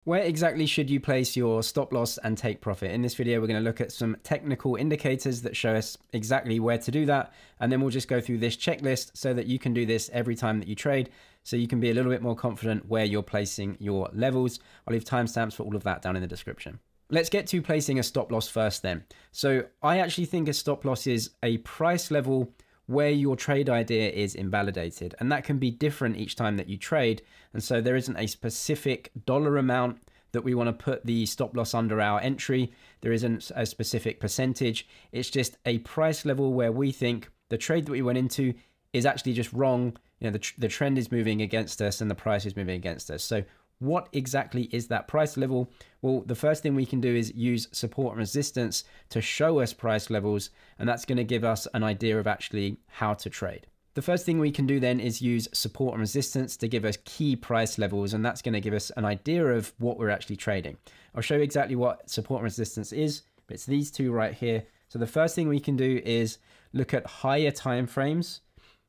Where exactly should you place your stop loss and take profit? In this video, we're going to look at some technical indicators that show us exactly where to do that. And then we'll just go through this checklist so that you can do this every time that you trade. So you can be a little bit more confident where you're placing your levels. I'll leave timestamps for all of that down in the description. Let's get to placing a stop loss first then. So I actually think a stop loss is a price level where your trade idea is invalidated, and that can be different each time that you trade. And so there isn't a specific dollar amount that we want to put the stop loss under our entry. There isn't a specific percentage. It's just a price level where we think the trade that we went into is actually just wrong. You know, the trend is moving against us and the price is moving against us. So what exactly is that price level? Well, the first thing we can do is use support and resistance to show us price levels, and that's going to give us an idea of actually how to trade. The first thing we can do then is use support and resistance to give us key price levels, and that's going to give us an idea of what we're actually trading. I'll show you exactly what support and resistance is, but it's these two right here. So the first thing we can do is look at higher time frames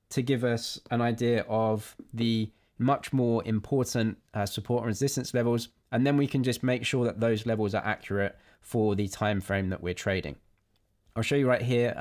to give us an idea of the much more important support and resistance levels, and then we can just make sure that those levels are accurate for the time frame that we're trading. I'll show you right here.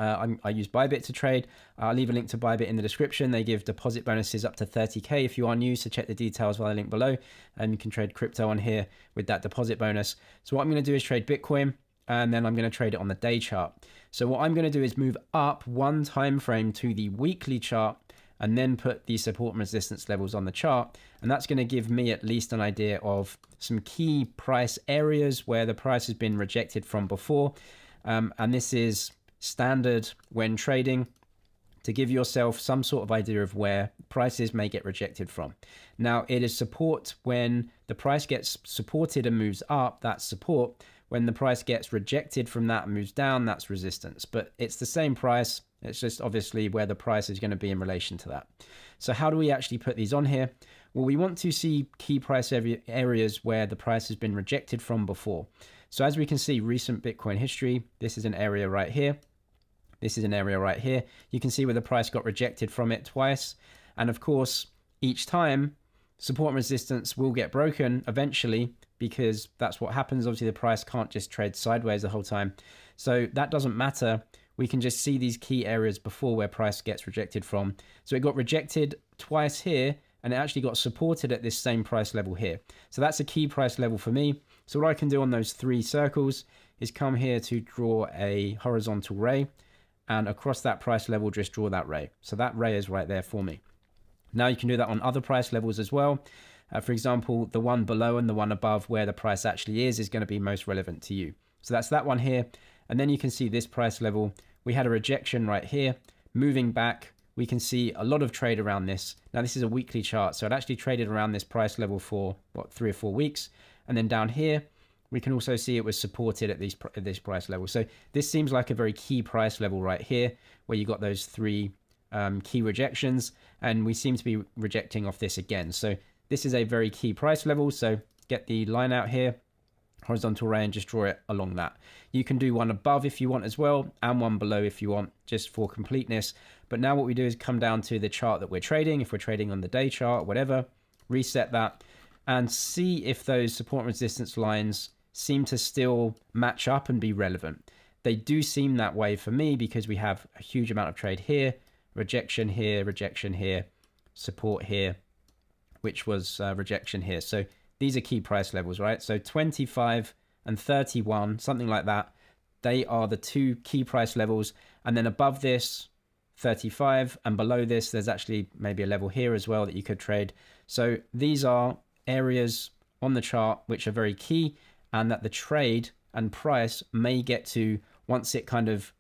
I use Bybit to trade. I'll leave a link to Bybit in the description. They give deposit bonuses up to 30k if you are new, so check the details via the link below, and you can trade crypto on here with that deposit bonus. So what I'm going to do is trade Bitcoin, and then I'm going to trade it on the day chart. So what I'm going to do is move up one time frame to the weekly chart, and then put the support and resistance levels on the chart. And that's going to give me at least an idea of some key price areas where the price has been rejected from before. And this is standard when trading, to give yourself some sort of idea of where prices may get rejected from. Now, it is support when the price gets supported and moves up, that's support. When the price gets rejected from that and moves down, that's resistance. But it's the same price. It's just obviously where the price is going to be in relation to that. So how do we actually put these on here? Well, we want to see key price areas where the price has been rejected from before. So as we can see, recent Bitcoin history, this is an area right here. This is an area right here. You can see where the price got rejected from it twice. And of course, each time, support and resistance will get broken eventually, because that's what happens. Obviously, the price can't just trade sideways the whole time. So that doesn't matter. We can just see these key areas before where price gets rejected from. So it got rejected twice here, and it actually got supported at this same price level here. So that's a key price level for me. So what I can do on those three circles is come here to draw a horizontal ray, and across that price level, just draw that ray. So that ray is right there for me. Now you can do that on other price levels as well. For example, the one below and the one above where the price actually is going to be most relevant to you. So that's that one here. And then you can see this price level. We had a rejection right here. Moving back, we can see a lot of trade around this. Now this is a weekly chart, so it actually traded around this price level for, what, 3 or 4 weeks. And then down here, we can also see it was supported at this price level. So this seems like a very key price level right here, where you got those three key rejections, and we seem to be rejecting off this again. So this is a very key price level. So get the line out here, horizontal ray, and just draw it along that. You can do one above if you want as well, and one below if you want, just for completeness. But now what we do is come down to the chart that we're trading. If we're trading on the day chart, whatever, reset that and see if those support and resistance lines seem to still match up and be relevant. They do seem that way for me, because we have a huge amount of trade here, rejection here, support here, which was rejection here. So these are key price levels, right? So 25 and 31, something like that. They are the two key price levels. And then above this, 35, and below this, there's actually maybe a level here as well that you could trade. So these are areas on the chart which are very key, and that the trade and price may get to once it kind of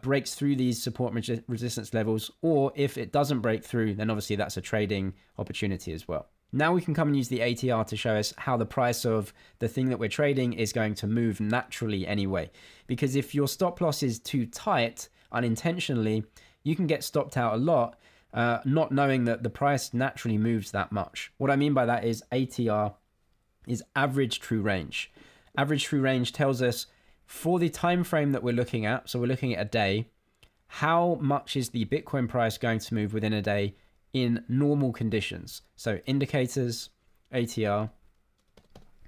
breaks through these support and resistance levels, or if it doesn't break through, then obviously that's a trading opportunity as well. Now we can come and use the ATR to show us how the price of the thing that we're trading is going to move naturally anyway. Because if your stop loss is too tight unintentionally, you can get stopped out a lot, not knowing that the price naturally moves that much. What I mean by that is ATR is average true range. Average true range tells us for the time frame that we're looking at, so we're looking at a day, how much is the Bitcoin price going to move within a day in normal conditions. So indicators, ATR,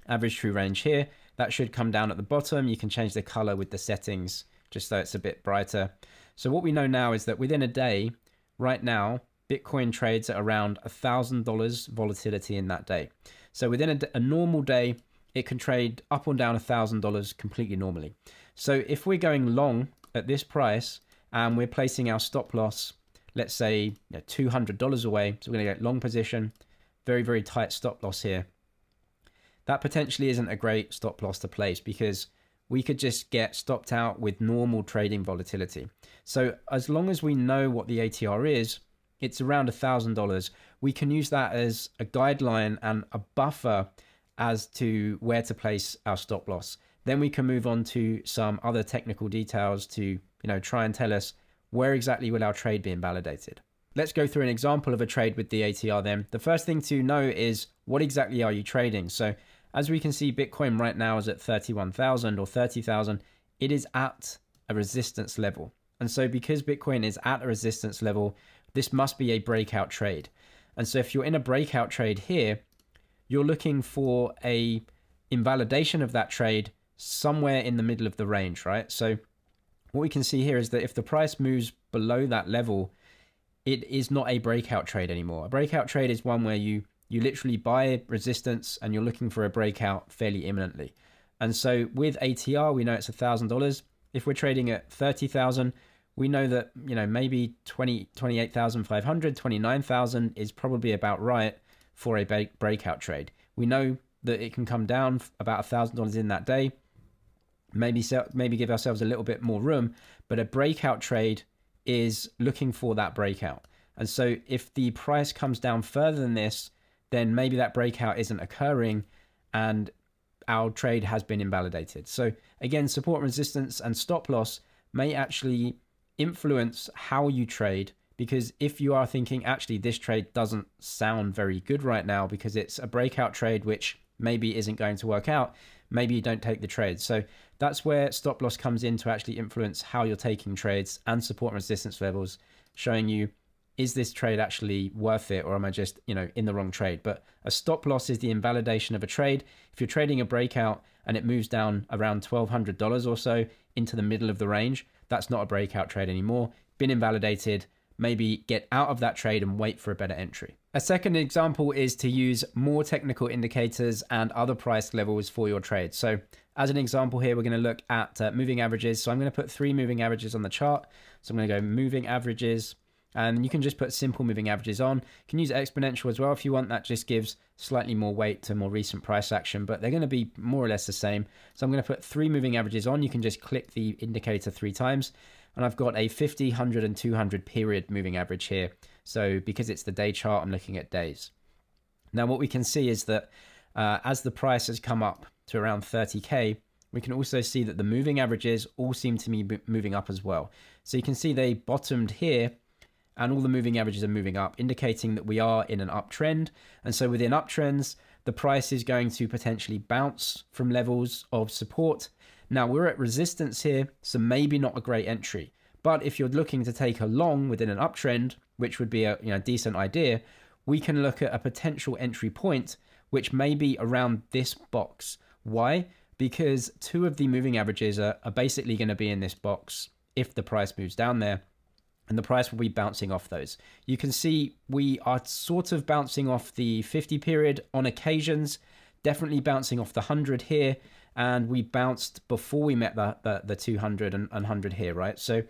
average true range here. That should come down at the bottom. You can change the color with the settings just so it's a bit brighter. So what we know now is that within a day, right now, Bitcoin trades at around $1,000 volatility in that day. So within a normal day, it can trade up or down $1,000 completely normally. So if we're going long at this price and we're placing our stop loss, let's say $200 away, so we're going to get long position, very, very tight stop loss here. That potentially isn't a great stop loss to place because we could just get stopped out with normal trading volatility. So as long as we know what the ATR is, it's around $1,000. We can use that as a guideline and a buffer as to where to place our stop loss. Then we can move on to some other technical details to, try and tell us where exactly will our trade be invalidated. Let's go through an example of a trade with the ATR then. The first thing to know is what exactly are you trading? So as we can see, Bitcoin right now is at 31,000 or 30,000. It is at a resistance level. And so because Bitcoin is at a resistance level, this must be a breakout trade. And so if you're in a breakout trade here, you're looking for a invalidation of that trade somewhere in the middle of the range, right? So what we can see here is that if the price moves below that level, it is not a breakout trade anymore. A breakout trade is one where you literally buy resistance and you're looking for a breakout fairly imminently. And so with ATR, we know it's $1,000. If we're trading at 30,000, we know that, maybe 28,500, 29,000 is probably about right for a breakout trade. We know that it can come down about $1,000 in that day. Maybe give ourselves a little bit more room, but a breakout trade is looking for that breakout. And so if the price comes down further than this, then maybe that breakout isn't occurring and our trade has been invalidated. So again, support, resistance, and stop loss may actually influence how you trade, because if you are thinking, actually, this trade doesn't sound very good right now because it's a breakout trade, which maybe isn't going to work out, maybe you don't take the trade. So that's where stop loss comes in to actually influence how you're taking trades, and support and resistance levels, showing you, is this trade actually worth it, or am I just, in the wrong trade? But a stop loss is the invalidation of a trade. If you're trading a breakout and it moves down around $1,200 or so into the middle of the range, that's not a breakout trade anymore. Been invalidated. Maybe get out of that trade and wait for a better entry. A second example is to use more technical indicators and other price levels for your trade. So as an example here, we're going to look at moving averages. So I'm going to put 3 moving averages on the chart. So I'm going to go moving averages, and you can just put simple moving averages on. You can use exponential as well if you want. That just gives slightly more weight to more recent price action, but they're going to be more or less the same. So I'm going to put 3 moving averages on. You can just click the indicator 3 times. And I've got a 50, 100, and 200 period moving average here. So because it's the day chart, I'm looking at days. Now what we can see is that as the price has come up to around 30K, we can also see that the moving averages all seem to be moving up as well. So you can see they bottomed here, and all the moving averages are moving up, indicating that we are in an uptrend. And so within uptrends, the price is going to potentially bounce from levels of support. Now we're at resistance here, so maybe not a great entry. But if you're looking to take a long within an uptrend, which would be a decent idea, we can look at a potential entry point, which may be around this box. Why? Because 2 of the moving averages are basically going to be in this box if the price moves down there, and the price will be bouncing off those. You can see we are sort of bouncing off the 50 period on occasions, definitely bouncing off the 100 here, and we bounced before we met the 200 and 100 here, right? So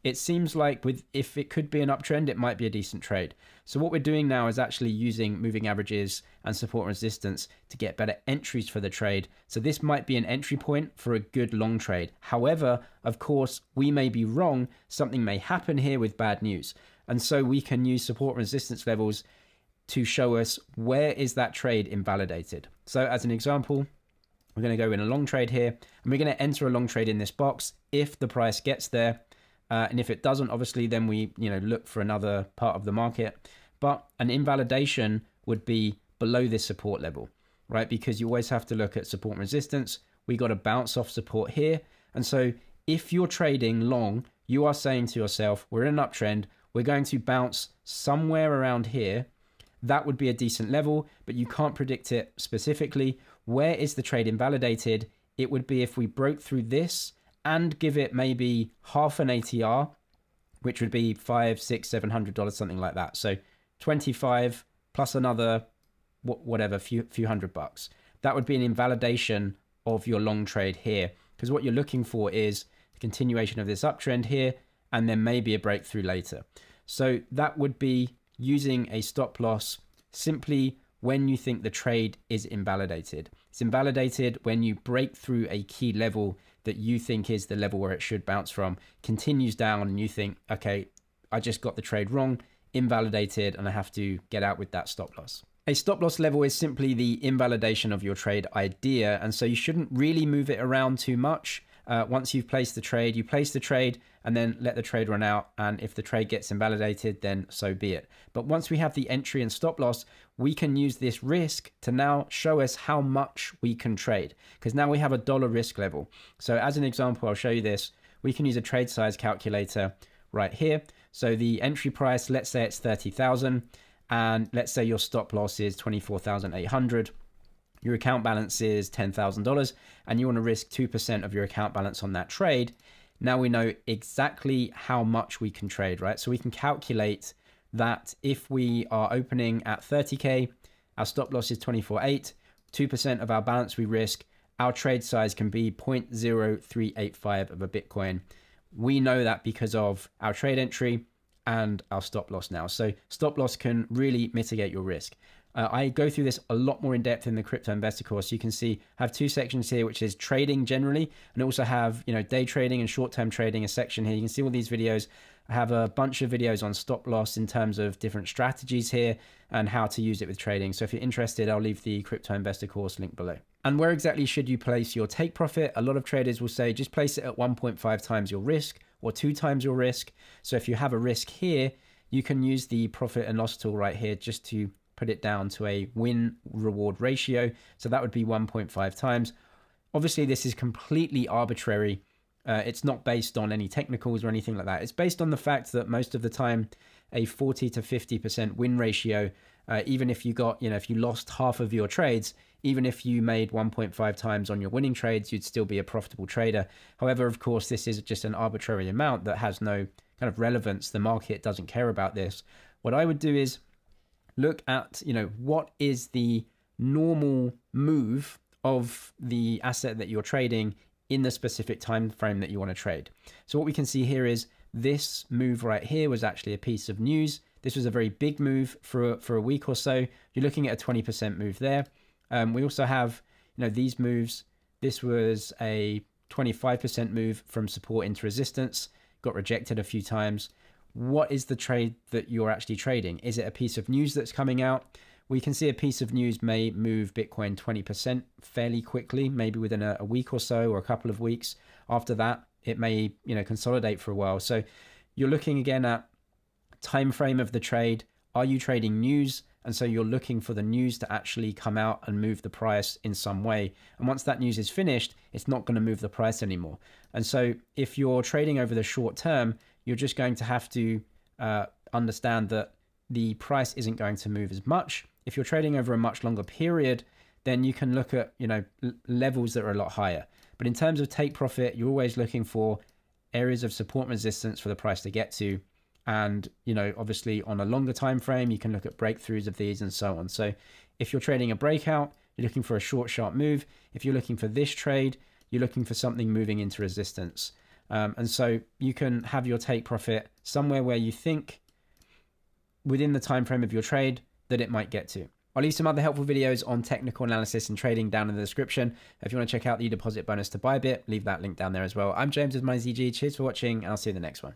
it seems like if it could be an uptrend, it might be a decent trade. So what we're doing now is actually using moving averages and support and resistance to get better entries for the trade. So this might be an entry point for a good long trade. However, of course, we may be wrong. Something may happen here with bad news. And so we can use support and resistance levels to show us where is that trade invalidated. So as an example, we're going to go in a long trade here, and we're going to enter a long trade in this box if the price gets there. And if it doesn't, obviously, then we look for another part of the market. But an invalidation would be below this support level, right? Because you always have to look at support and resistance. We got to bounce off support here. And so if you're trading long, you are saying to yourself, we're in an uptrend, we're going to bounce somewhere around here. That would be a decent level, but you can't predict it specifically. Where is the trade invalidated? It would be if we broke through this and give it maybe half an ATR, which would be $500, $600, $700, something like that. So 25 plus another, whatever, few $100. That would be an invalidation of your long trade here, because what you're looking for is the continuation of this uptrend here, and then maybe a breakthrough later. So that would be using a stop loss simply when you think the trade is invalidated. It's invalidated when you break through a key level that you think is the level where it should bounce from, continues down, and you think, okay, I just got the trade wrong, invalidated, and I have to get out with that stop loss. A stop loss level is simply the invalidation of your trade idea, and so you shouldn't really move it around too much. Once you've placed the trade, you place the trade and then let the trade run out, and if the trade gets invalidated, then so be it. But once we have the entry and stop loss, we can use this risk to now show us how much we can trade, because now we have a dollar risk level. So as an example, I'll show you this. We can use a trade size calculator right here. So the entry price, let's say it's 30,000, and let's say your stop loss is 24,800. Your account balance is $10,000, and you want to risk 2% of your account balance on that trade. Now we know exactly how much we can trade, right? So we can calculate that if we are opening at 30K, our stop loss is 24.8, 2% of our balance we risk, our trade size can be 0.0385 of a Bitcoin. We know that because of our trade entry and our stop loss now. So stop loss can really mitigate your risk. I go through this a lot more in depth in the Crypto Investor course. You can see I have two sections here, which is trading generally, and also have, you know, day trading and short-term trading, a section here. You can see all these videos. I have a bunch of videos on stop loss in terms of different strategies here and how to use it with trading. So if you're interested, I'll leave the Crypto Investor course link below. And where exactly should you place your take profit? A lot of traders will say just place it at 1.5 times your risk or 2 times your risk. So if you have a risk here, you can use the profit and loss tool right here just to put it down to a win reward ratio. So that would be 1.5 times. Obviously, this is completely arbitrary. It's not based on any technicals or anything like that. It's based on the fact that most of the time, a 40 to 50% win ratio, even if you got, if you lost half of your trades, even if you made 1.5 times on your winning trades, you'd still be a profitable trader. However, of course, this is just an arbitrary amount that has no kind of relevance. The market doesn't care about this. What I would do is look at, what is the normal move of the asset that you're trading in the specific time frame that you want to trade. So what we can see here is this move right here was actually a piece of news. This was a very big move for a week or so. You're looking at a 20% move there. We also have, these moves. This was a 25% move from support into resistance, got rejected a few times. What is the trade that you're actually trading? Is it a piece of news that's coming out? We can see a piece of news may move Bitcoin 20% fairly quickly, maybe within a week or so, or a couple of weeks. After that, it may, consolidate for a while. So you're looking again at time frame of the trade. Are you trading news? And so you're looking for the news to actually come out and move the price in some way. And once that news is finished, it's not going to move the price anymore. And so if you're trading over the short term, you're just going to have to understand that the price isn't going to move as much. If you're trading over a much longer period, then you can look at, levels that are a lot higher. But in terms of take profit, you're always looking for areas of support and resistance for the price to get to. And, obviously on a longer time frame, you can look at breakthroughs of these and so on. So if you're trading a breakout, you're looking for a short, sharp move. If you're looking for this trade, you're looking for something moving into resistance. And so you can have your take profit somewhere where you think within the time frame of your trade that it might get to. I'll leave some other helpful videos on technical analysis and trading down in the description. If you want to check out the deposit bonus to Bybit, leave that link down there as well. I'm James with MoneyZG. Cheers for watching, and I'll see you in the next one.